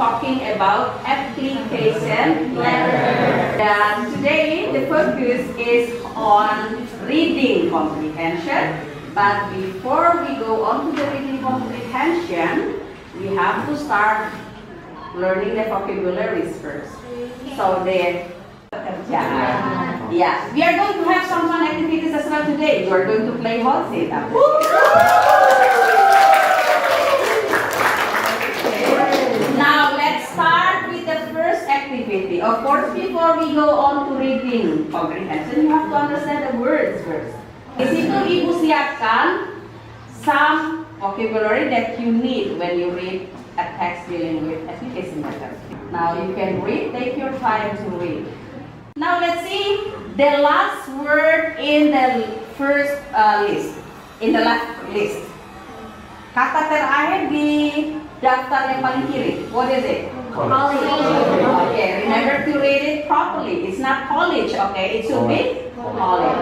talking about application letter. And today the focus is on reading comprehension. But before we go on to the reading comprehension, we have to start learning the vocabularies first. So the pekerjaan. Yeah, we are going to have some fun activities as well today. We are going to play hot seat. Now let's start with the first activity. Of course, before we go on to reading comprehension, you have to understand the words first. Di situ Ibu siapkan some vocabulary that you need when you read a text dealing with application letter. Now you can read, take your time to read. Now let's see the last word in the first list. In the last list. Kata terakhir di daftar yang paling kiri. What is it? College. Okay, remember to read it properly. It's not college, okay? It should be college.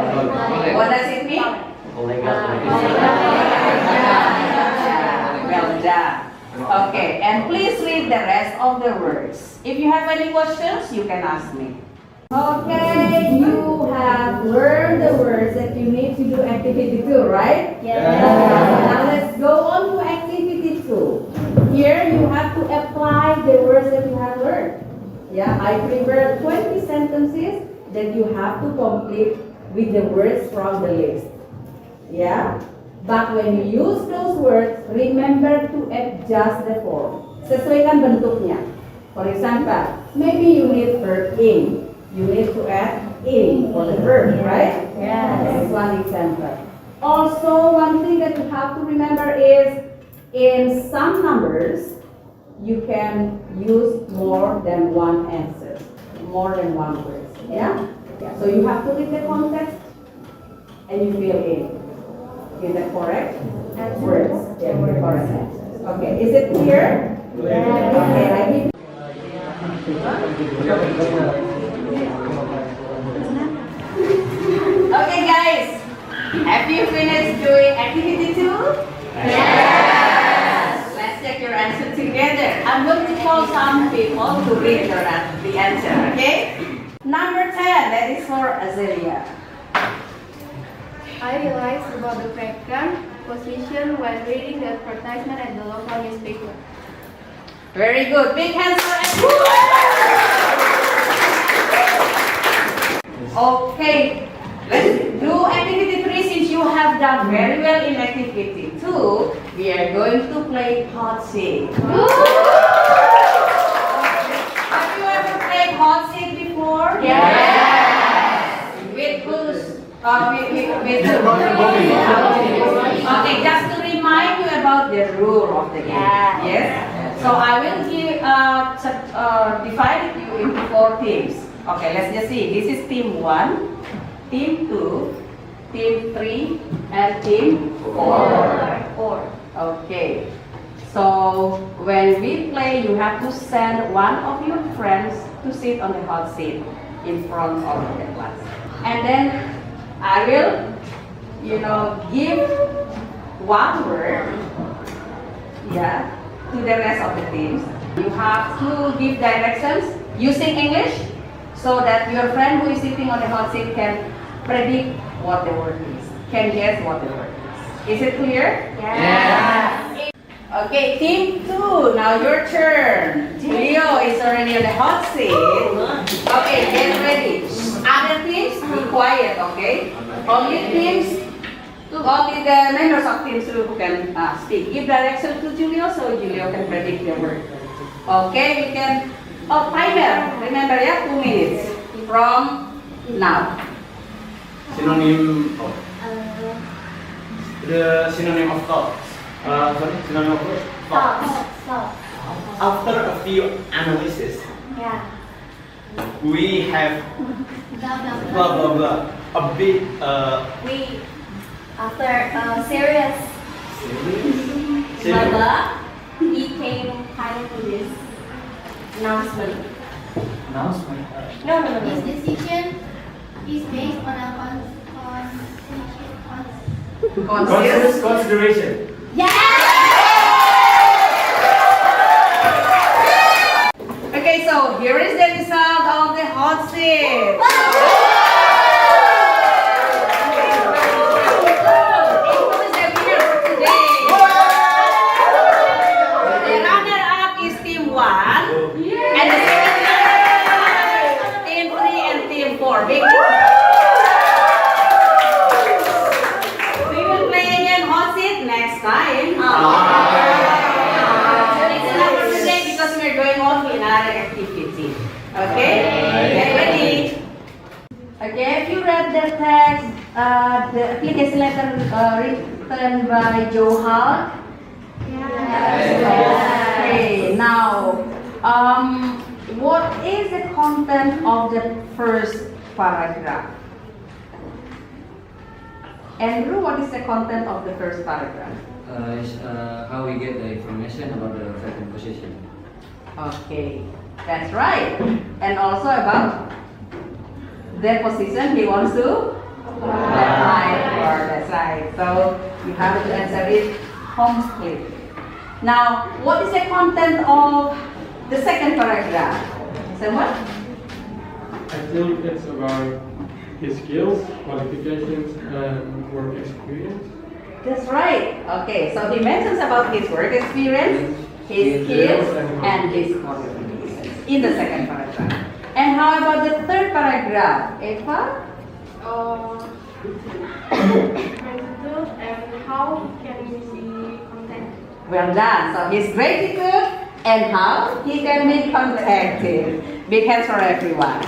What does it mean? Well done. Okay, and please read the rest of the words. If you have any questions, you can ask me. Okay, you have learned the words that you need to do activity 2, right? Yes. Now let's go on to activity 2. Here you have to apply the words that you have learned. Yeah, I prepared 20 sentences that you have to complete with the words from the list. Yeah, but when you use those words, remember to adjust the form. Sesuaikan bentuknya. For example, maybe you need verb in. You need to add in for the verb, right? Yes. This is one example. Also, one thing that you have to remember is in some numbers, you can use more than one answer, more than one word. Yeah? So you have to read the context and you fill in the correct words. Yeah, the correct answers. Okay, is it clear? Yes. Okay, I give. Okay, guys, have you finished doing activity 2? Yes. Let's check your answer together. I'm going to call some people to read the answer, okay? Number 10, that is for Azelia. I realized about the vacant position when reading the advertisement at the local newspaper. Very good. Big hands for Azelia. Okay, let's do activity 3 since you have done very well in activity 2. We are going to play hot seat. Have you ever played hot seat before? Yes. With who's? Okay, just to remind you about the rule of the game. Yes. So I will divide you into 4 teams. Okay, let's just see. This is team 1, team 2, team 3, and team 4. Okay. So when we play, you have to send one of your friends to sit on the hot seat in front of the class. And then I will, give one word, to the rest of the teams. You have to give directions using English so that your friend who is sitting on the hot seat can predict what the word is, can guess what the word is. Is it clear? Yes. Okay, team 2, now your turn. Leo is already on the hot seat. Okay, get ready. Other teams, be quiet, okay? Only the members of teams who can speak. Give direction to Julio so Julio can predict the word. Okay, we can. Oh, timer. Remember, 2 minutes from now. Synonym the synonym of thoughts. Synonym of what? Thoughts. After a few analysis, Yeah. we have blah blah blah. A bit We, after serious serious. blah, he came kind of to this announcement. No. This decision is based on a Consideration. Yeah. So here is the result of the hot seat. The runner-up is team 1, and the second runner team 3 and team 4. We will play again hot seat next time. It's enough for today because we're going on to another activity. Okay? Get ready. Okay, if you read the text, the application letter written by Joe Hart. Okay, now, what is the content of the first paragraph? Andrew, what is the content of the first paragraph? How we get the information about the second position. Okay, that's right. And also about the position he wants to apply for. That's right. So you have to answer it home split. Now, what is the content of the second paragraph? Someone? I think it's about his skills, qualifications, and work experience. That's right. Okay, so he mentions about his work experience, his skills, and his qualifications in the second paragraph. And how about the third paragraph? Eva? Gratitude and how can we be content? Well done. So his gratitude and how he can be contacted. Big hands for everyone.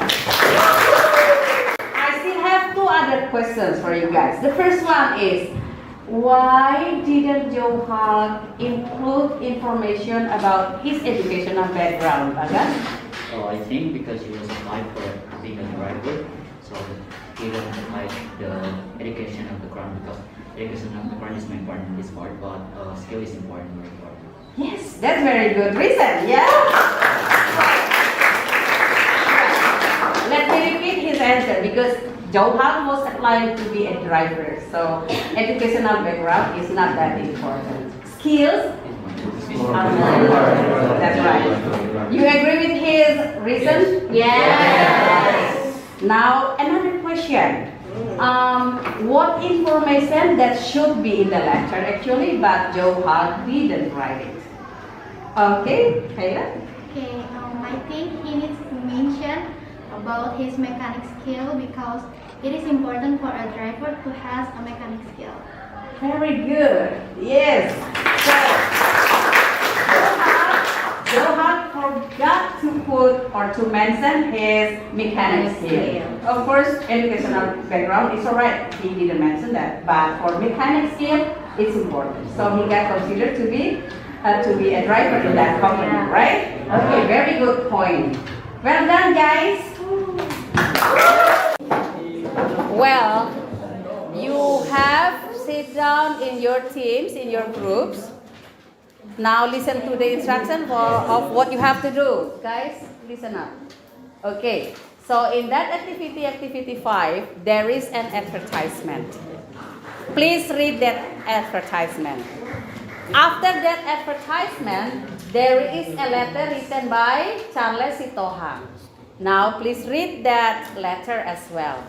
I still have 2 other questions for you guys. The first one is, why didn't Joe Hart include information about his educational background, Agan? So I think because he was applied for being a driver, so he didn't like the education of the ground because education of the ground is more important in this part, but skill is important, more important. Yes, that's very good reason. Yeah. Let me repeat his answer because Joe Hart was applying to be a driver, so educational background is not that important. Skills are more important. That's right. You agree with his reason? Yes. Now another question. What information that should be in the lecture actually, but Joe Hart didn't write it. Okay, Kayla? Okay, I think he needs to mention about his mechanic skill because it is important for a driver to have a mechanic skill. Very good. Yes. So, Joe Hart forgot to put or to mention his mechanic skill. Of course, educational background is alright. He didn't mention that, but for mechanic skill, it's important. So he got considered to be a driver in that company, right? Okay, very good point. Well done, guys. Well, you have sit down in your teams, in your groups. Now listen to the instruction of what you have to do. Guys, listen up. Okay, so in that activity 5, there is an advertisement. Please read that advertisement. After that advertisement, there is a letter written by Charles Sitohang. Now please read that letter as well.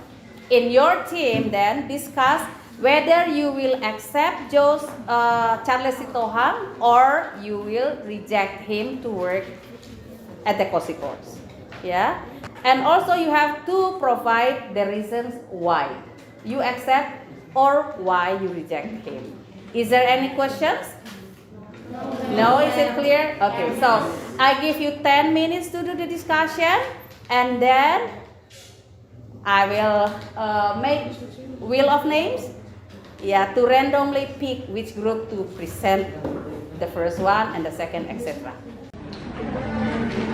In your team then discuss whether you will accept Charles Sitohang or you will reject him to work at the Cozy course. Yeah? And also you have to provide the reasons why you accept or why you reject him. Is there any questions? No, is it clear? Okay, so I give you 10 minutes to do the discussion and then I will make wheel of names. Yeah, to randomly pick which group to present the first one and the second, etc.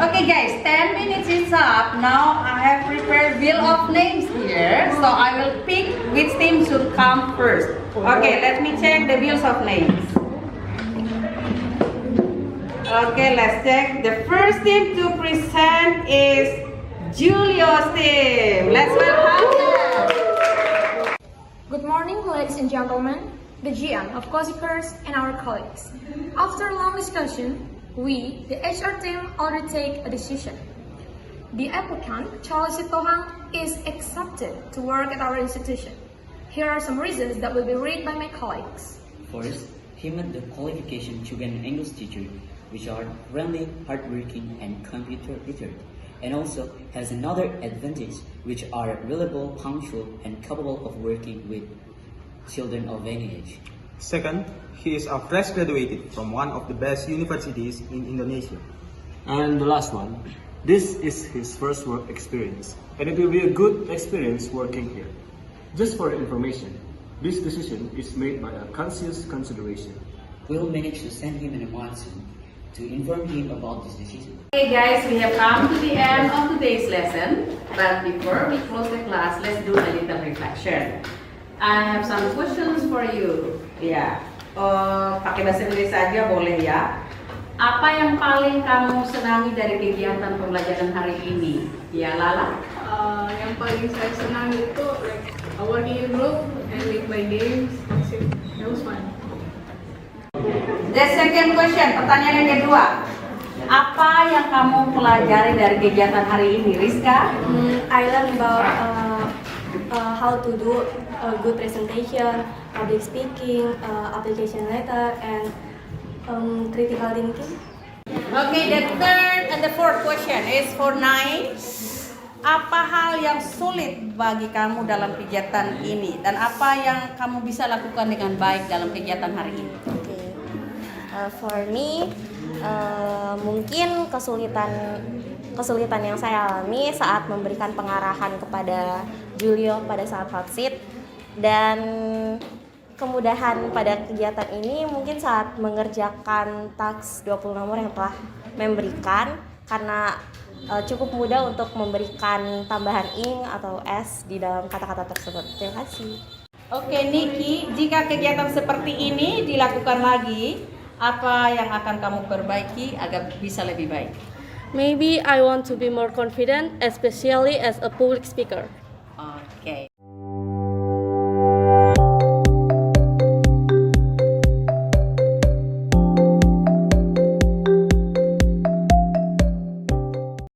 Okay guys, 10 minutes is up. Now I have prepared wheel of names here. So I will pick which team should come first. Okay, let me check the wheels of names. Okay, let's check. The first team to present is Julio's team. Let's welcome them. Good morning, ladies and gentlemen, the GM of Cozy Course and our colleagues. After a long discussion, we, the HR team, already take a decision. the applicant, Charles Sitohang, is accepted to work at our institution. Here are some reasons that will be read by my colleagues. First, he met the qualification to be an English teacher, which are friendly, hardworking, and computer literate, and also has another advantage, which are reliable, punctual, and capable of working with children of any age. Second, he is a fresh graduated from one of the best universities in Indonesia. And the last one, this is his first work experience, and it will be a good experience working here. Just for your information, this decision is made by a conscious consideration. We'll manage to send him an monsoon to inform him about this decision. Okay guys, we have come to the end of today's lesson. But before we close the class, let's do a little reflection. I have some questions for you. Ya, pakai bahasa Inggris saja boleh ya. Apa yang paling kamu senangi dari kegiatan pembelajaran hari ini? Ya, Lala? Yang paling saya senang itu working in group and with my games. That was fun. The second question, pertanyaan yang kedua. Apa yang kamu pelajari dari kegiatan hari ini, Rizka? I learned about how to do a good presentation, public speaking, application letter, and critical thinking. Okay, the third and the fourth question is for Nai. Apa hal yang sulit bagi kamu dalam kegiatan ini dan apa yang kamu bisa lakukan dengan baik dalam kegiatan hari ini? Okay. For me, mungkin kesulitan yang saya alami saat memberikan pengarahan kepada Julio pada saat hot seat, dan kemudahan pada kegiatan ini mungkin saat mengerjakan taks 20 nomor yang telah memberikan, karena cukup mudah untuk memberikan tambahan ing atau s di dalam kata-kata tersebut. Terima kasih. Oke, Niki, jika kegiatan seperti ini dilakukan lagi, apa yang akan kamu perbaiki agar bisa lebih baik? Maybe I want to be more confident, especially as a public speaker. Oke.